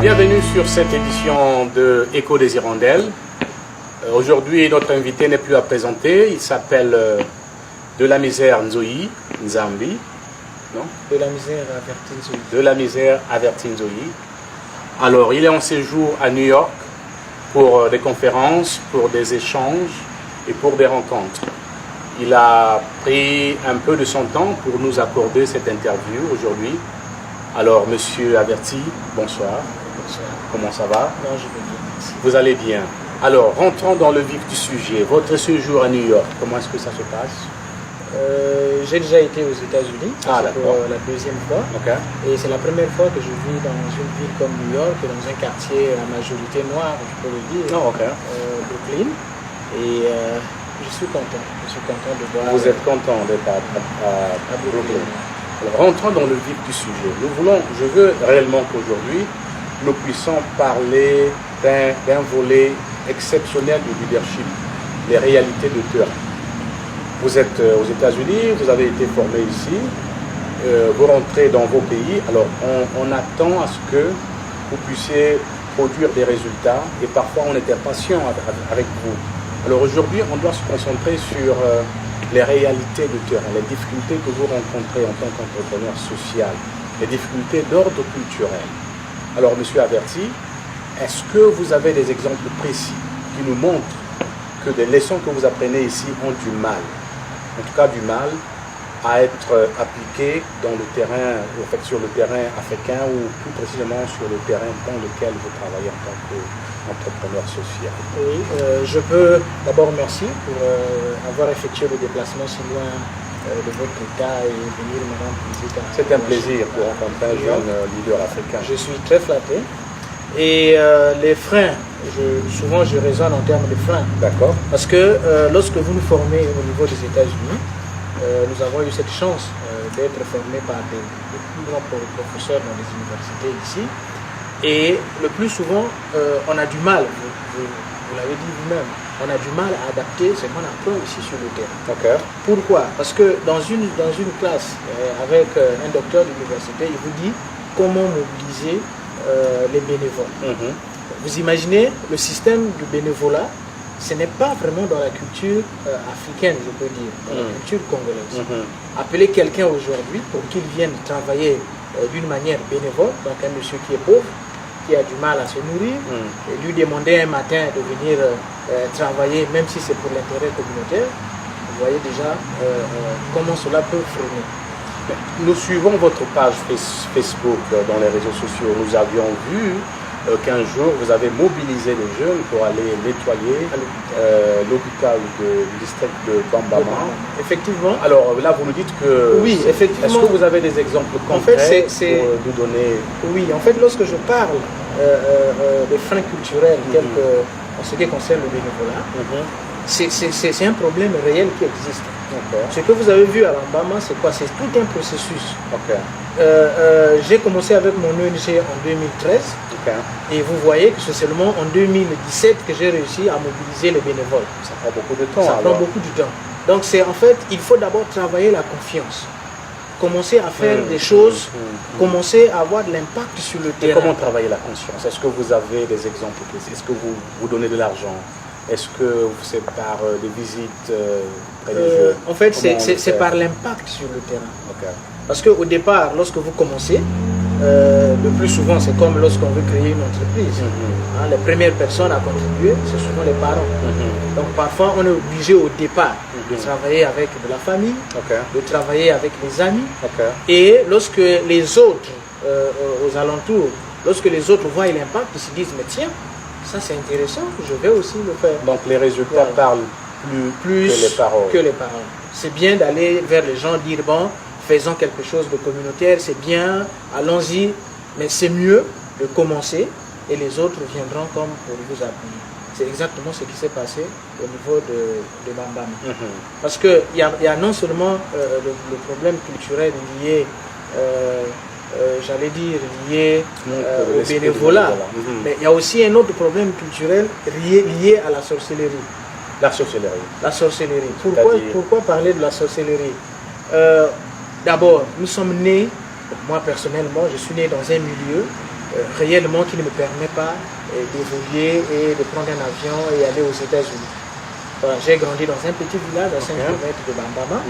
Bienvenue sur cette édition de Écho des Hirondelles. Aujourd'hui, notre invité n'est plus à présenter. Il s'appelle De la Misère Nzoyi, Nzambi. Non? De la Misère Averti Nzoyi. De la Misère Averti Nzoyi. Alors, il est en séjour à New York pour des conférences, pour des échanges et pour des rencontres. Il a pris un peu de son temps pour nous accorder cette interview aujourd'hui. Alors, Monsieur Averti, bonsoir. Bonsoir. Comment ça va? Non, je vais bien, merci. Vous allez bien. Alors, rentrons dans le vif du sujet. Votre séjour à New York, comment est-ce que ça se passe? J'ai déjà été aux États-Unis pour la deuxième fois. Okay. Et c'est la première fois que je vis dans une ville comme New York, dans un quartier à majorité noire, je peux le dire, Brooklyn. Et je suis content. Je suis content de voir. Vous êtes content d'être à Brooklyn. Alors, rentrons dans le vif du sujet. Je veux réellement qu'aujourd'hui, nous puissions parler d'un volet exceptionnel du leadership, les réalités de terrain. Vous êtes aux États-Unis, vous avez été formé ici, vous rentrez dans vos pays, alors on attend à ce que vous puissiez produire des résultats et parfois on est impatient avec vous. Alors aujourd'hui, on doit se concentrer sur les réalités de terrain, les difficultés que vous rencontrez en tant qu'entrepreneur social, les difficultés d'ordre culturel. Alors, Monsieur Averti, est-ce que vous avez des exemples précis qui nous montrent que des leçons que vous apprenez ici ont du mal, en tout cas du mal, à être appliquées dans le terrain, en fait, sur le terrain africain ou plus précisément sur le terrain dans lequel vous travaillez en tant qu'entrepreneur social? Oui, je peux d'abord remercier pour avoir effectué le déplacement si loin de votre État et venir me rendre visite. C'est un plaisir pour rencontrer un jeune leader africain. Je suis très flatté. Et les freins, souvent je raisonne en termes de freins. D'accord. Parce que lorsque vous nous formez au niveau des États-Unis, nous avons eu cette chance d'être formés par des plus grands professeurs dans les universités ici. Et le plus souvent, on a du mal, vous l'avez dit vous-même, on a du mal à adapter ce qu'on apprend ici sur le terrain. Okay. Pourquoi? Parce que dans une classe avec un docteur d'université, il vous dit comment mobiliser les bénévoles. Vous imaginez le système du bénévolat, ce n'est pas vraiment dans la culture africaine, je peux dire, dans la culture congolaise. Appeler quelqu'un aujourd'hui pour qu'il vienne travailler d'une manière bénévole, donc un monsieur qui est pauvre, qui a du mal à se nourrir, et lui demander un matin de venir travailler, même si c'est pour l'intérêt communautaire, vous voyez déjà comment cela peut freiner. Nous suivons votre page Facebook dans les réseaux sociaux. Nous avions vu qu'un jour vous avez mobilisé les jeunes pour aller nettoyer l'hôpital du district de Bambama. Effectivement. Alors là, vous nous dites que... Oui, effectivement. Est-ce que vous avez des exemples concrets pour nous donner... Oui, en fait, lorsque je parle des freins culturels, en ce qui concerne le bénévolat, c'est un problème réel qui existe. Ce que vous avez vu à Bambama, c'est quoi? C'est tout un processus. J'ai commencé avec mon ONG en 2013. Et vous voyez que c'est seulement en 2017 que j'ai réussi à mobiliser les bénévoles. Ça prend beaucoup de temps. Ça prend beaucoup de temps. Donc c'est en fait, il faut d'abord travailler la confiance. Commencer à faire des choses, commencer à avoir de l'impact sur le terrain. Et comment travailler la conscience? Est-ce que vous avez des exemples? Est-ce que vous donnez de l'argent? Est-ce que c'est par des visites près des jeunes? En fait, c'est par l'impact sur le terrain. Parce qu'au départ, lorsque vous commencez, le plus souvent, c'est comme lorsqu'on veut créer une entreprise. Les premières personnes à contribuer, c'est souvent les parents. Donc parfois, on est obligé au départ de travailler avec de la famille, de travailler avec les amis. Et lorsque les autres, aux alentours, lorsque les autres voient l'impact, ils se disent, mais tiens, ça c'est intéressant, je vais aussi le faire. Donc les résultats parlent plus que les paroles. C'est bien d'aller vers les gens, dire, bon, faisons quelque chose de communautaire, c'est bien, allons-y, mais c'est mieux de commencer et les autres viendront comme pour vous appuyer. C'est exactement ce qui s'est passé au niveau de Bambama. Parce qu'il y a non seulement le problème culturel lié, j'allais dire, lié au bénévolat, mais il y a aussi un autre problème culturel lié à la sorcellerie. La sorcellerie. La sorcellerie. Pourquoi parler de la sorcellerie? D'abord, nous sommes nés, moi personnellement, je suis né dans un milieu réellement qui ne me permet pas d'évoluer et de prendre un avion et aller aux États-Unis. Voilà, j'ai grandi dans un petit village à 5 km de Bambama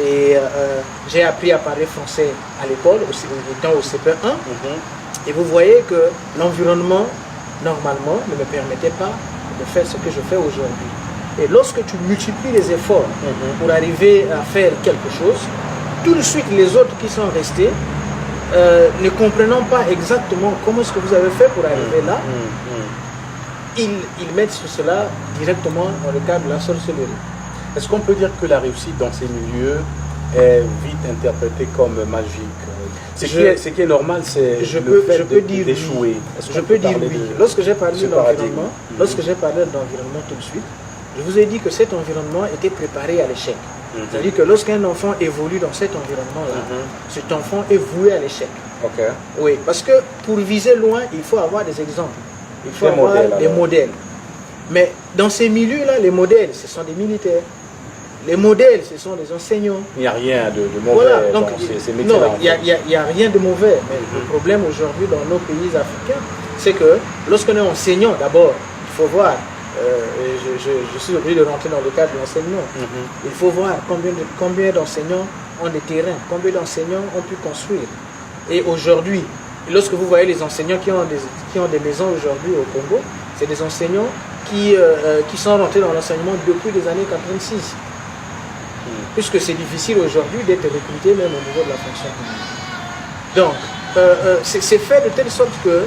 et j'ai appris à parler français à l'école, étant au CP1. Et vous voyez que l'environnement, normalement, ne me permettait pas de faire ce que je fais aujourd'hui. Et lorsque tu multiplies les efforts pour arriver à faire quelque chose, tout de suite les autres qui sont restés, ne comprenant pas exactement comment est-ce que vous avez fait pour arriver là, ils mettent sur cela directement dans le cadre de la sorcellerie. Est-ce qu'on peut dire que la réussite dans ces milieux est vite interprétée comme magique? Ce qui est normal, c'est le fait d'échouer. Je peux dire oui. Lorsque j'ai parlé de l'environnement tout de suite, je vous ai dit que cet environnement était préparé à l'échec. C'est-à-dire que lorsqu'un enfant évolue dans cet environnement-là, cet enfant est voué à l'échec. Oui, parce que pour viser loin, il faut avoir des exemples. Il faut avoir des modèles. Mais dans ces milieux-là, les modèles, ce sont des militaires. Les modèles, ce sont des enseignants. Il n'y a rien de mauvais dans ces métiers-là. Non, il n'y a rien de mauvais. Mais le problème aujourd'hui dans nos pays africains, c'est que lorsqu'on est enseignant, d'abord, il faut voir, je suis obligé de rentrer dans le cadre de l'enseignement, il faut voir combien d'enseignants ont des terrains, combien d'enseignants ont pu construire. Et aujourd'hui, lorsque vous voyez les enseignants qui ont des maisons aujourd'hui au Congo, c'est des enseignants qui sont rentrés dans l'enseignement depuis les années 86. Puisque c'est difficile aujourd'hui d'être recruté même au niveau de la fonction publique. Donc, c'est fait de telle sorte que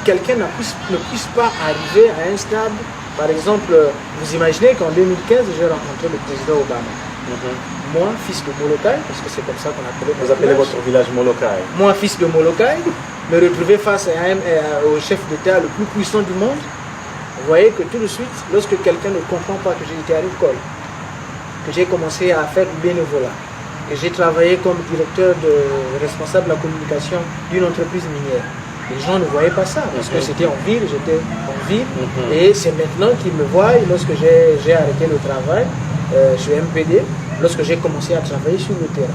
quelqu'un ne puisse pas arriver à un stade. Par exemple, vous imaginez qu'en 2015, j'ai rencontré le président Obama. Moi, fils de Molokai, parce que c'est comme ça qu'on appelait Vous appelez votre village Molokai. Moi, fils de Molokai, me retrouver face au chef d'État le plus puissant du monde. Vous voyez que tout de suite, lorsque quelqu'un ne comprend pas que j'ai été à l'école, que j'ai commencé à faire du bénévolat, que j'ai travaillé comme directeur responsable de la communication d'une entreprise minière, les gens ne voyaient pas ça, parce que c'était en ville, j'étais en ville, et c'est maintenant qu'ils me voient, lorsque j'ai arrêté le travail chez MPD, lorsque j'ai commencé à travailler sur le terrain.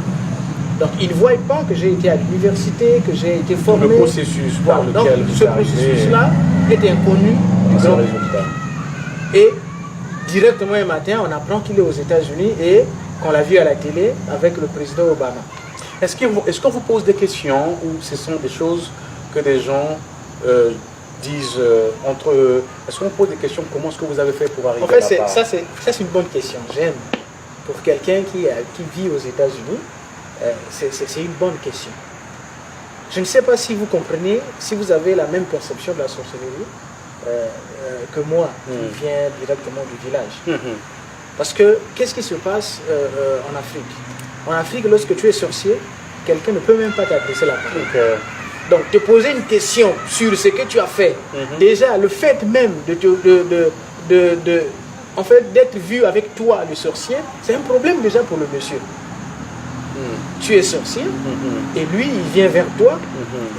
Donc ils ne voient pas que j'ai été à l'université, que j'ai été formé. Le processus par lequel ce processus-là était inconnu du grand résultat. Et directement un matin, on apprend qu'il est aux États-Unis et qu'on l'a vu à la télé avec le président Obama. Est-ce qu'on vous pose des questions ou ce sont des choses que des gens disent entre eux? Est-ce qu'on pose des questions? Comment est-ce que vous avez fait pour arriver là-bas? En fait, ça c'est une bonne question. J'aime. Pour quelqu'un qui vit aux États-Unis, c'est une bonne question. Je ne sais pas si vous comprenez, si vous avez la même perception de la sorcellerie que moi, qui viens directement du village. Parce que, qu'est-ce qui se passe en Afrique? En Afrique, lorsque tu es sorcier, quelqu'un ne peut même pas t'adresser la parole. Donc, te poser une question sur ce que tu as fait, déjà, le fait même en fait, d'être vu avec toi, le sorcier, c'est un problème déjà pour le monsieur. Tu es sorcier, et lui, il vient vers toi,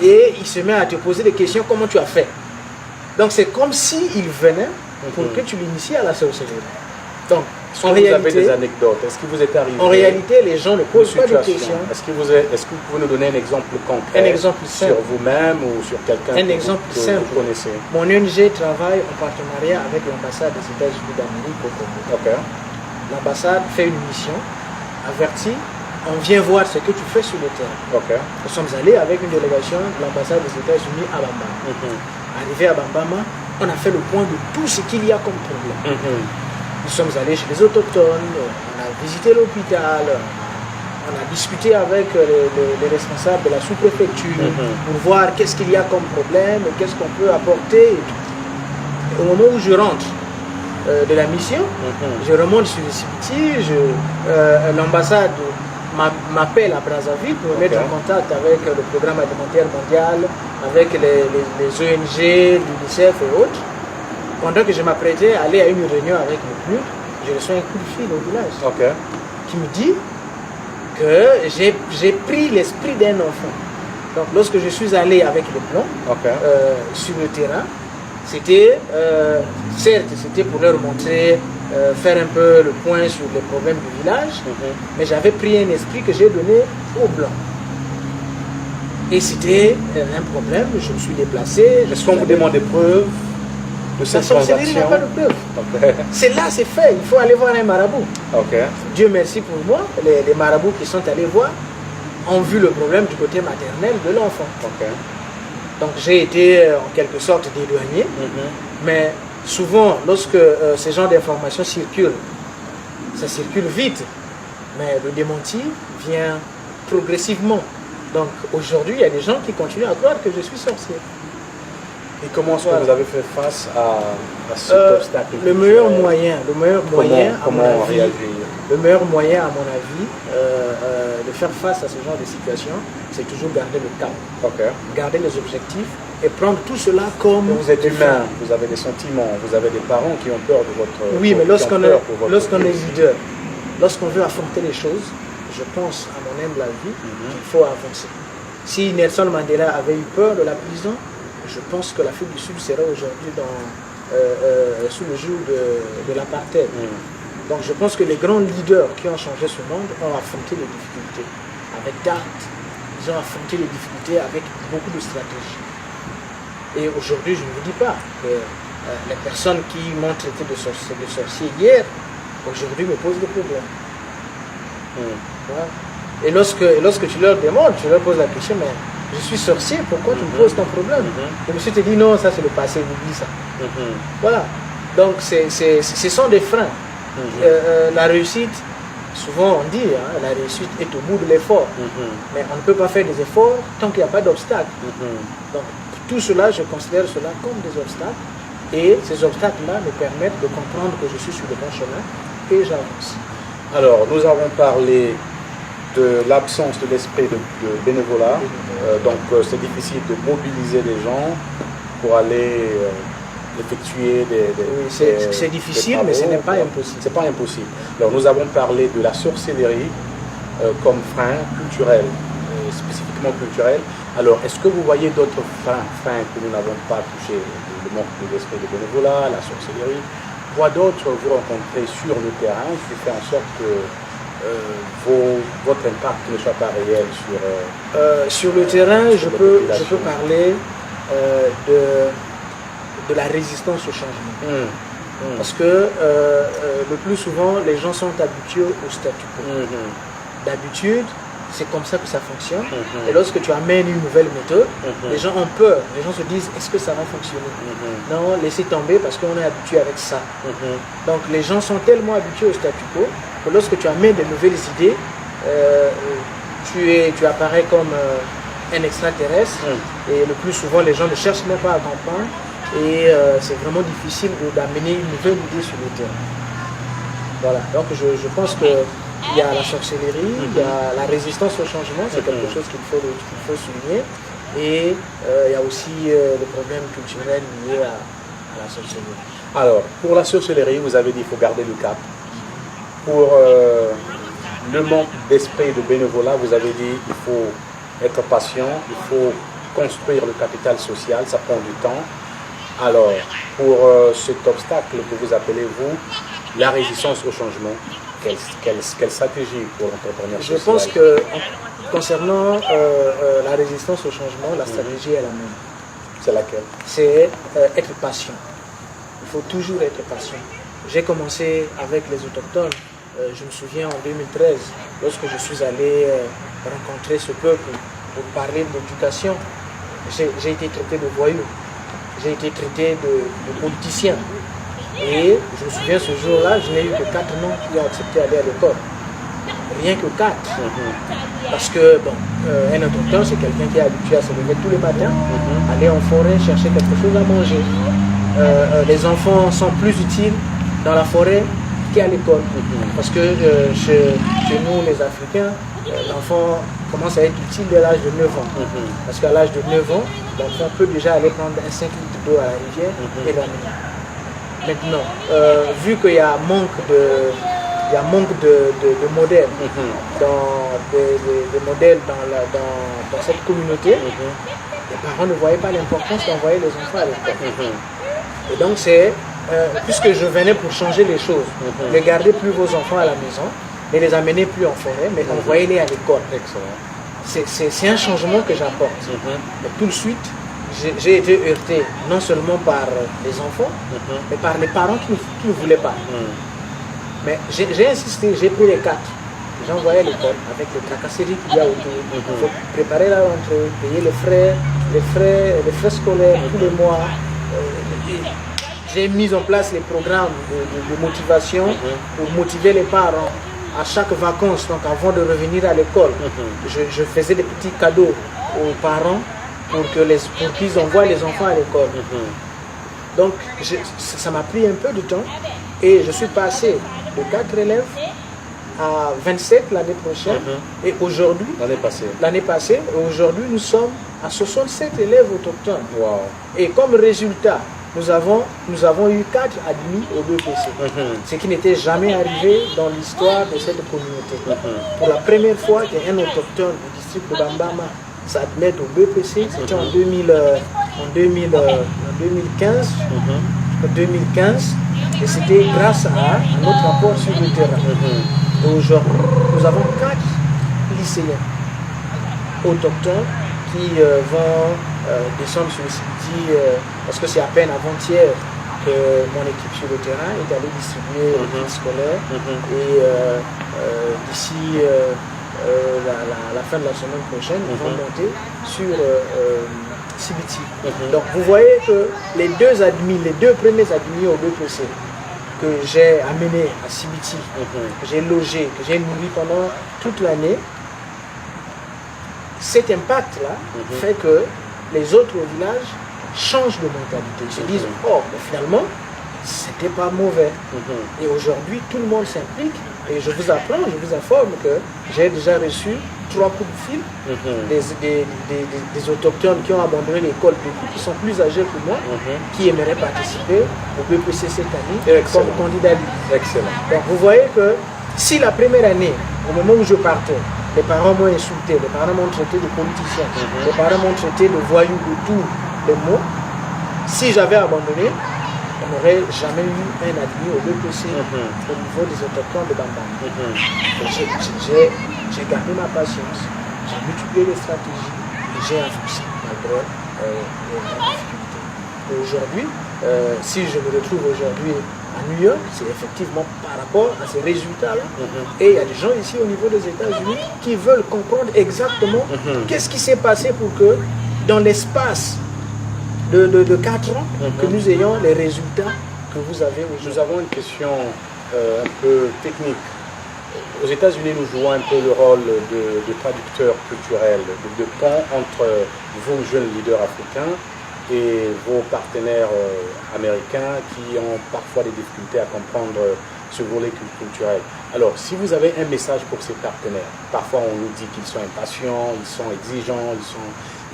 et il se met à te poser des questions, comment tu as fait? Donc, c'est comme s'il venait pour que tu l'inities à la sorcellerie. Donc, est-ce que vous avez des anecdotes? Est-ce que vous êtes arrivé? En réalité, les gens ne posent pas de questions. Est-ce que vous pouvez nous donner un exemple concret? Un exemple simple. Sur vous-même ou sur quelqu'un que vous connaissez? Mon ONG travaille en partenariat avec l'ambassade des États-Unis d'Amérique au Congo. L'ambassade fait une mission, avertit, on vient voir ce que tu fais sur le terrain. Nous sommes allés avec une délégation de l'ambassade des États-Unis à Bambama. Arrivé à Bambama, on a fait le point de tout ce qu'il y a comme problème. Nous sommes allés chez les autochtones, on a visité l'hôpital, on a discuté avec les responsables de la sous-préfecture pour voir qu'est-ce qu'il y a comme problème, qu'est-ce qu'on peut apporter. Au moment où je rentre de la mission, je remonte sur le cimetière, l'ambassade m'appelle à Brazzaville pour me mettre en contact avec le programme alimentaire mondial, avec les ONG, l'UNICEF et autres. Pendant que je m'apprêtais à aller à une réunion avec le PNUD, je reçois un coup de fil au village qui me dit que j'ai pris l'esprit d'un enfant. Donc lorsque je suis allé avec les plans sur le terrain, c'était certes c'était pour leur montrer, faire un peu le point sur les problèmes du village, mais j'avais pris un esprit que j'ai donné aux Blancs. Et c'était un problème, je me suis déplacé. Est-ce qu'on vous demande des preuves de cette sorcellerie n'a transaction? pas de preuves. Okay. C'est là, c'est fait. Il faut aller voir un marabout. Okay. Dieu merci pour moi, les marabouts qui sont allés voir ont vu le problème du côté maternel de l'enfant. Okay. Donc j'ai été en quelque sorte dédouané. Mais souvent, lorsque ces genres d'informations circulent, ça circule vite. Mais le démenti vient progressivement. Donc aujourd'hui, il y a des gens qui continuent à croire que je suis sorcier. Et comment est-ce que vous avez fait face à cet obstacle? Le meilleur moyen, à mon avis, de faire face à ce genre de situation, c'est toujours garder le cap, garder les objectifs et prendre tout cela comme... Vous êtes humain, vous avez des sentiments, vous avez des parents qui ont peur de votre... Oui, mais lorsqu'on est leader, lorsqu'on veut affronter les choses, je pense, à mon humble avis, qu'il faut avancer. Si Nelson Mandela avait eu peur de la prison, je pense que l'Afrique du Sud serait aujourd'hui sous le joug de l'apartheid. Donc je pense que les grands leaders qui ont changé ce monde ont affronté les difficultés avec tact. Ils ont affronté les difficultés avec beaucoup de stratégie. Et aujourd'hui, je ne vous dis pas que les personnes qui m'ont traité de sorcier hier, aujourd'hui me posent des problèmes. Voilà. Et lorsque tu leur demandes, tu leur poses la question, mais je suis sorcier, pourquoi tu me poses ton problème? Le monsieur te dit non, ça c'est le passé, oublie ça. Voilà. Donc ce sont des freins. La réussite, souvent on dit, la réussite est au bout de l'effort. Mais on ne peut pas faire des efforts tant qu'il n'y a pas d'obstacle. Donc tout cela, je considère cela comme des obstacles. Et ces obstacles-là me permettent de comprendre que je suis sur le bon chemin et j'avance. Alors, nous avons parlé de l'absence de l'esprit de bénévolat. Donc, c'est difficile de mobiliser les gens pour aller effectuer oui, c'est difficile, mais ce n'est pas impossible. C'est pas impossible. Alors, nous avons parlé de la sorcellerie comme frein culturel, spécifiquement culturel. Alors, est-ce que vous voyez d'autres freins que nous n'avons pas touchés? Le manque de l'esprit de bénévolat, la sorcellerie. Quoi d'autre vous rencontrez sur le terrain qui fait en sorte que votre impact ne soit pas réel sur le terrain? Je peux parler de la résistance au changement. Parce que le plus souvent, les gens sont habitués au statu quo. D'habitude, c'est comme ça que ça fonctionne. Et lorsque tu amènes une nouvelle méthode, les gens ont peur. Les gens se disent, est-ce que ça va fonctionner? Non, laissez tomber parce qu'on est habitué avec ça. Donc les gens sont tellement habitués au statu quo que lorsque tu amènes de nouvelles idées, tu apparais comme un extraterrestre. Et le plus souvent, les gens ne cherchent même pas à comprendre. Et c'est vraiment difficile d'amener une nouvelle idée sur le terrain. Voilà, donc je pense que il y a la sorcellerie, il y a la résistance au changement, c'est quelque chose qu'il faut souligner. Et il y a aussi le problème culturel lié à la sorcellerie. Alors, pour la sorcellerie, vous avez dit qu'il faut garder le cap. Pour le manque d'esprit de bénévolat, vous avez dit qu'il faut être patient, il faut construire le capital social, ça prend du temps. Alors, pour cet obstacle que vous appelez, vous, la résistance au changement, quelle stratégie pour l'entrepreneur social? Je pense que concernant la résistance au changement, la stratégie est la même. C'est laquelle? C'est être patient. Il faut toujours être patient. J'ai commencé avec les autochtones. Je me souviens en 2013, lorsque je suis allé rencontrer ce peuple pour parler d'éducation, j'ai été traité de voyou. J'ai été traité de politicien. Et je me souviens ce jour-là, je n'ai eu que 4 noms qui ont accepté d'aller à l'école. Rien que 4. Parce que, bon, un autochtone, c'est quelqu'un qui est habitué à se lever tous les matins, aller en forêt, chercher quelque chose à manger. Les enfants sont plus utiles dans la forêt qu'à l'école. Parce que chez nous, les Africains, l'enfant commence à être utile dès l'âge de 9 ans. Parce qu'à l'âge de 9 ans, l'enfant peut déjà aller prendre un 5 litres d'eau à la rivière et l'amener. Maintenant, vu qu'il y a manque de modèles, des modèles dans cette communauté, les parents ne voyaient pas l'importance d'envoyer les enfants à l'école. Et donc c'est, puisque je venais pour changer les choses, ne gardez plus vos enfants à la maison, ne les amenez plus en forêt, mais envoyez-les à l'école. c'est un changement que j'apporte. Mais tout de suite, j'ai été heurté non seulement par les enfants, mais par les parents qui ne voulaient pas. Mais j'ai insisté, j'ai pris les 4. J'ai envoyé à l'école avec les tracasseries qu'il y a autour. Il faut préparer la rentrée, payer les frais scolaires tous les mois. J'ai mis en place les programmes de motivation pour motiver les parents à chaque vacances. Donc avant de revenir à l'école, je faisais des petits cadeaux aux parents pour qu'ils envoient les enfants à l'école. Donc ça m'a pris un peu de temps et je suis passé de 4 élèves à 27 l'année prochaine et aujourd'hui, l'année passée, aujourd'hui nous sommes à 67 élèves autochtones. Wow. Et comme résultat, nous avons eu 4 admis au BPC, ce qui n'était jamais arrivé dans l'histoire de cette communauté. Pour la première fois qu'un autochtone du district de Bambama s'admette au BPC, c'était en 2015, et c'était grâce à notre rapport sur le terrain. Et aujourd'hui, nous avons 4 lycéens autochtones qui vont descendre sur le site parce que c'est à peine avant-hier que mon équipe sur le terrain est allée distribuer les kits scolaires et d'ici la fin de la semaine prochaine, ils vont monter sur CBT. Donc vous voyez que les deux premiers admis au BPC que j'ai amenés à CBT, que j'ai logé, que j'ai nourri pendant toute l'année, cet impact-là fait que les autres villages changent de mentalité. Ils se disent, oh, mais finalement, c'était pas mauvais. Et aujourd'hui, tout le monde s'implique. Et je vous informe que j'ai déjà reçu 3 coups de fil des autochtones qui ont abandonné l'école depuis, qui sont plus âgés que moi, qui aimeraient participer au BPC cette année comme candidat libre. Excellent. Donc vous voyez que si la première année, au moment où je partais, les parents m'ont insulté, les parents m'ont traité de politicien, les parents m'ont traité de voyou, de tous les mots, si j'avais abandonné, on n'aurait jamais eu un admis au BPC au niveau des autochtones de Bambam. J'ai gardé ma patience, j'ai multiplié les stratégies et j'ai avancé malgré les difficultés. Et aujourd'hui, si je me retrouve aujourd'hui à New York, c'est effectivement par rapport à ces résultats-là. Et il y a des gens ici au niveau des États-Unis qui veulent comprendre exactement qu'est-ce qui s'est passé pour que dans l'espace de 4 ans, que nous ayons les résultats que vous avez aujourd'hui. Nous avons une question un peu technique. Aux États-Unis, nous jouons un peu le rôle de traducteur culturel, de pont entre vous, jeunes leaders africains, et vos partenaires américains qui ont parfois des difficultés à comprendre ce volet culturel. Alors, si vous avez un message pour ces partenaires, parfois on nous dit qu'ils sont impatients, ils sont exigeants,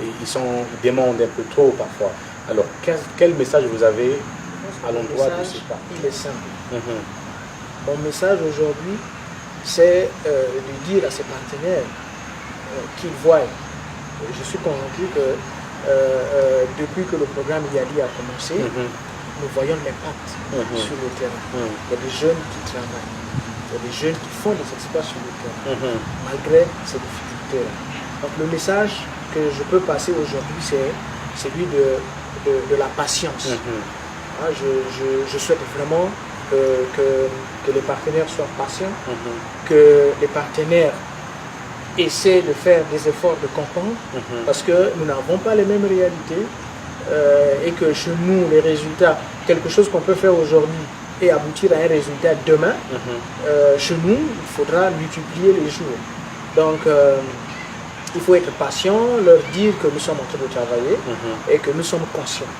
ils demandent un peu trop parfois. Alors, quel message vous avez à l'endroit de ces partenaires? Il est simple. Mon message aujourd'hui, c'est de dire à ces partenaires qu'ils voient. Je suis convaincu que depuis que le programme IALI a commencé, nous voyons l'impact sur le terrain. Il y a des jeunes qui travaillent, il y a des jeunes qui font des exploits sur le terrain, malgré ces difficultés-là. Donc le message que je peux passer aujourd'hui, c'est celui de la patience. Je souhaite vraiment que les partenaires soient patients, que les partenaires essaient de faire des efforts de comprendre, parce que nous n'avons pas les mêmes réalités, et que chez nous, les résultats, quelque chose qu'on peut faire aujourd'hui et aboutir à un résultat demain, chez nous, il faudra multiplier les jours. Donc, il faut être patient, leur dire que nous sommes en train de travailler et que nous sommes conscients.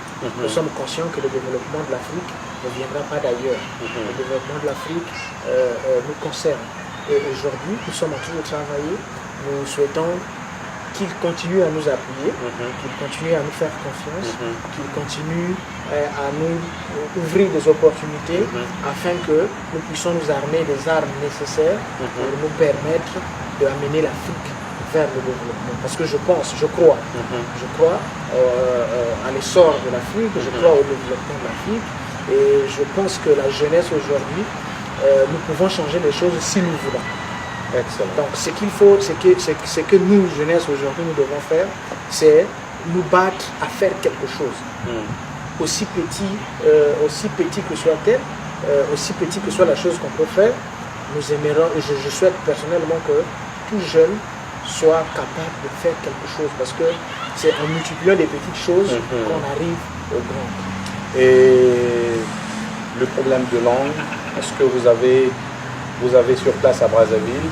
Nous sommes conscients que le développement de l'Afrique ne viendra pas d'ailleurs. Le développement de l'Afrique nous concerne. Et aujourd'hui, nous sommes en train de travailler. Nous souhaitons qu'ils continuent à nous appuyer, qu'ils continuent à nous faire confiance, qu'ils continuent à nous ouvrir des opportunités afin que nous puissions nous armer des armes nécessaires pour nous permettre d'amener l'Afrique vers le développement. Parce que je crois à l'essor de l'Afrique, je crois au développement de l'Afrique, et je pense que la jeunesse aujourd'hui, nous pouvons changer les choses si nous voulons. Excellent. Donc ce qu'il faut, ce que nous, jeunesse, aujourd'hui, nous devons faire, c'est nous battre à faire quelque chose. Aussi petit que soit-elle, aussi petit que soit la chose qu'on peut faire, nous aimerons, et je souhaite personnellement que tout jeune soit capable de faire quelque chose, parce que c'est en multipliant des petites choses qu'on arrive au grand. Et le problème de langue, est-ce que vous avez sur place à Brazzaville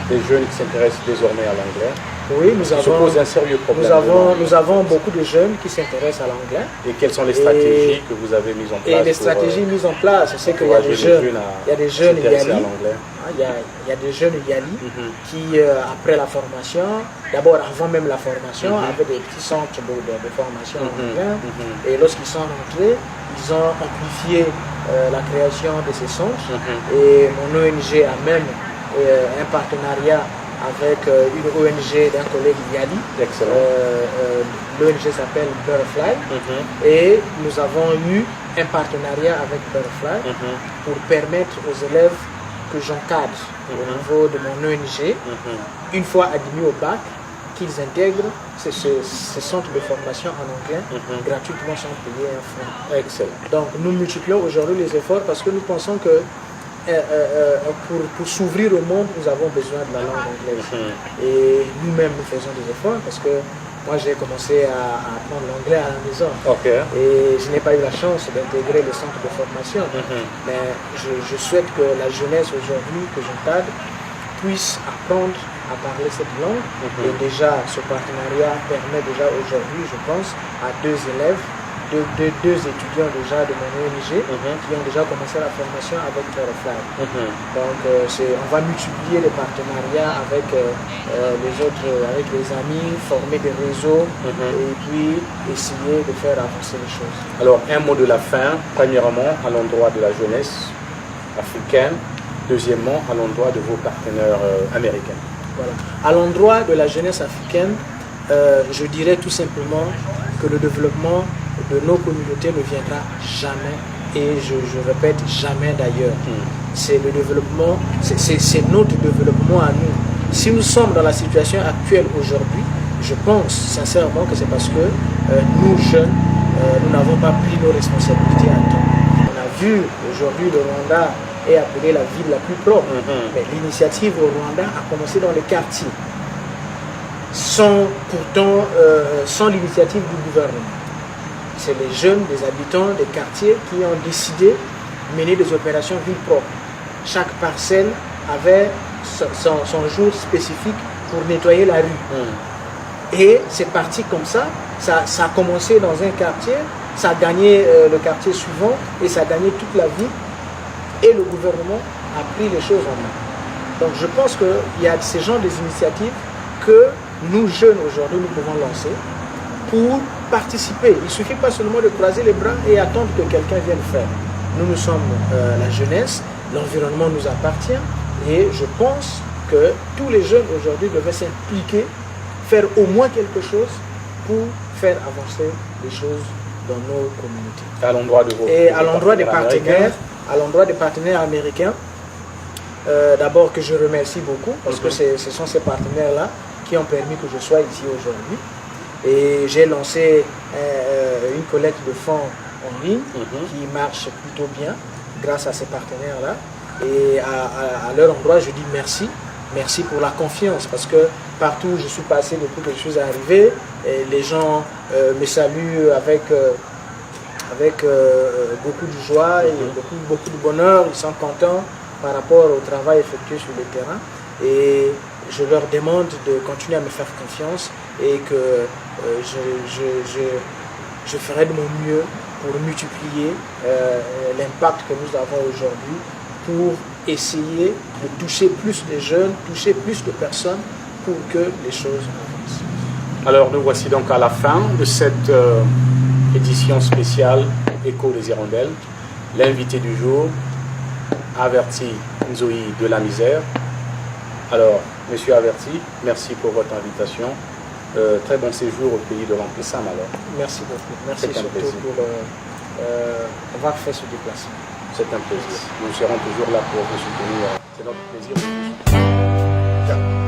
des jeunes qui s'intéressent désormais à l'anglais? Oui, nous se pose un sérieux problème. Nous avons beaucoup de jeunes qui s'intéressent à l'anglais. Et quelles sont les stratégies que vous avez mises en place? Et les stratégies mises en place, c'est qu'il y a des jeunes, il y a des jeunes Yali, il y a des jeunes Yali qui, après la formation, d'abord avant même la formation, avaient des petits centres de formation en anglais. Et lorsqu'ils sont rentrés, ils ont amplifié la création de ces centres. Et mon ONG a même un partenariat avec une ONG d'un collègue Yali. L'ONG s'appelle Butterfly. Et nous avons eu un partenariat avec Butterfly pour permettre aux élèves que j'encadre au niveau de mon ONG, une fois admis au bac, qu'ils intègrent ce centre de formation en anglais gratuitement sans payer un franc. Excellent. Donc nous multiplions aujourd'hui les efforts parce que nous pensons que pour s'ouvrir au monde, nous avons besoin de la langue anglaise. Et nous-mêmes, nous faisons des efforts parce que moi, j'ai commencé à apprendre l'anglais à la maison. Et je n'ai pas eu la chance d'intégrer le centre de formation. Mais je souhaite que la jeunesse aujourd'hui que j'encadre puisse apprendre à parler cette langue. Et déjà, ce partenariat permet déjà aujourd'hui, je pense, à deux élèves, deux étudiants déjà de mon ONG qui ont déjà commencé la formation avec Butterfly. Donc on va multiplier les partenariats avec les autres, avec les amis, former des réseaux et puis essayer de faire avancer les choses. Alors un mot de la fin, premièrement à l'endroit de la jeunesse africaine, deuxièmement à l'endroit de vos partenaires américains. Voilà. À l'endroit de la jeunesse africaine, je dirais tout simplement que le développement de nos communautés ne viendra jamais, et je répète, jamais d'ailleurs. C'est le développement, c'est notre développement à nous. Si nous sommes dans la situation actuelle aujourd'hui, je pense sincèrement que c'est parce que nous jeunes, nous n'avons pas pris nos responsabilités à temps. On a vu aujourd'hui le Rwanda est appelé la ville la plus propre, mais l'initiative au Rwanda a commencé dans les quartiers, sans l'initiative du gouvernement. C'est les jeunes, des habitants des quartiers qui ont décidé de mener des opérations ville propre. Chaque parcelle avait son jour spécifique pour nettoyer la rue. Et c'est parti comme ça. Ça a commencé dans un quartier, ça a gagné le quartier suivant et ça a gagné toute la ville. Et le gouvernement a pris les choses en main. Donc je pense qu'il y a ce genre d'initiatives que nous jeunes aujourd'hui nous pouvons lancer pour participer. Il ne suffit pas seulement de croiser les bras et attendre que quelqu'un vienne faire. Nous sommes la jeunesse, l'environnement nous appartient et je pense que tous les jeunes aujourd'hui devaient s'impliquer, faire au moins quelque chose pour faire avancer les choses dans nos communautés. À l'endroit de vos à l'endroit des partenaires américains, d'abord que je remercie beaucoup parce que ce sont ces partenaires-là qui ont permis que je sois ici aujourd'hui. Et j'ai lancé une collecte de fonds en ligne qui marche plutôt bien grâce à ces partenaires-là. Et à leur endroit, je dis merci. Merci pour la confiance parce que partout où je suis passé depuis que je suis arrivé, et les gens me saluent avec beaucoup de joie et beaucoup de bonheur. Ils sont contents par rapport au travail effectué sur le terrain. Et je leur demande de continuer à me faire confiance et que je ferai de mon mieux pour multiplier l'impact que nous avons aujourd'hui pour essayer de toucher plus de jeunes, toucher plus de personnes pour que les choses avancent. Alors nous voici donc à la fin de cette édition spéciale Écho des Hirondelles. L'invité du jour, Averti Nzoï de la Misère. Alors, Monsieur Averti, merci pour votre invitation. Très bon séjour au pays de l'Oncle Sam alors. Merci beaucoup. Merci surtout pour avoir fait ce déplacement. C'est un plaisir. Nous serons toujours là pour vous soutenir. C'est notre plaisir. Africa.